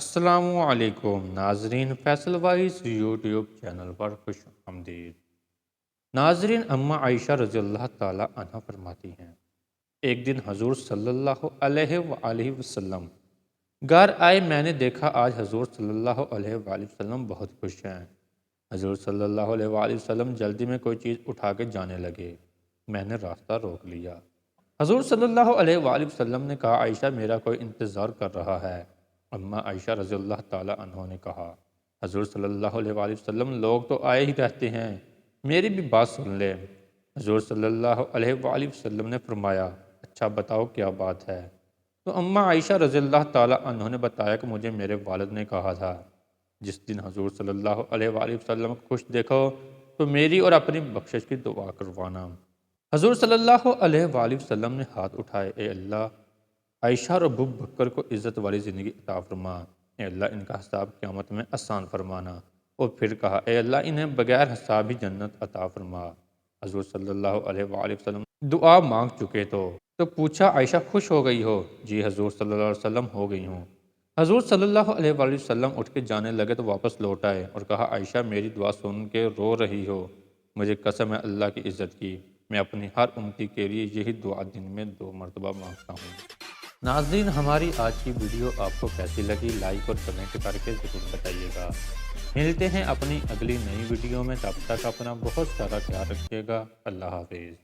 السلام علیکم ناظرین، فیصل وائس یوٹیوب چینل پر خوش آمدید۔ ناظرین، اماں عائشہ رضی اللہ تعالی عنہ فرماتی ہیں، ایک دن حضور صلی اللہ علیہ وآلہ وسلم گھر آئے۔ میں نے دیکھا آج حضور صلی اللہ علیہ وآلہ وسلم بہت خوش ہیں۔ حضور صلی اللہ علیہ وآلہ وسلم جلدی میں کوئی چیز اٹھا کے جانے لگے۔ میں نے راستہ روک لیا۔ حضور صلی اللہ علیہ وآلہ وسلم نے کہا، عائشہ میرا کوئی انتظار کر رہا ہے۔ اماں عائشہ رضی اللہ تعالیٰ عنہ نے کہا، حضور صلی اللہ علیہ وآلہ وسلم لوگ تو آئے ہی رہتے ہیں، میری بھی بات سن لے۔ حضور صلی اللہ علیہ وآلہ وسلم نے فرمایا، اچھا بتاؤ کیا بات ہے؟ تو اماں عائشہ رضی اللہ تعالیٰ عنہ نے بتایا کہ مجھے میرے والد نے کہا تھا، جس دن حضور صلی اللہ علیہ وآلہ وسلم کو خوش دیکھو تو میری اور اپنی بخشش کی دعا کروانا۔ حضور صلی اللہ علیہ وآلہ وسلم نے ہاتھ اٹھائے، اے اللہ عائشہ اور ابو بکر کو عزت والی زندگی عطا فرما، اے اللہ ان کا حساب قیامت میں آسان فرمانا۔ اور پھر کہا، اے اللہ انہیں بغیر حساب ہی جنت عطا فرما۔ حضور صلی اللہ علیہ وآلہ وسلم دعا مانگ چکے تو پوچھا، عائشہ خوش ہو گئی ہو؟ جی حضور صلی اللہ علیہ وسلم ہو گئی ہوں۔ حضور صلی اللہ علیہ وآلہ وسلم اٹھ کے جانے لگے تو واپس لوٹ آئے اور کہا، عائشہ میری دعا سن کے رو رہی ہو؟ مجھے قسم ہے اللہ کی عزت کی، میں اپنی ہر امتی کے لیے یہی دعا دن میں 2 مرتبہ مانگتا ہوں۔ ناظرین، ہماری آج کی ویڈیو آپ کو کیسی لگی؟ لائک اور کمنٹ کر کے ضرور بتائیے گا۔ ملتے ہیں اپنی اگلی نئی ویڈیو میں، تب تک اپنا بہت سارا خیال رکھیے گا۔ اللہ حافظ۔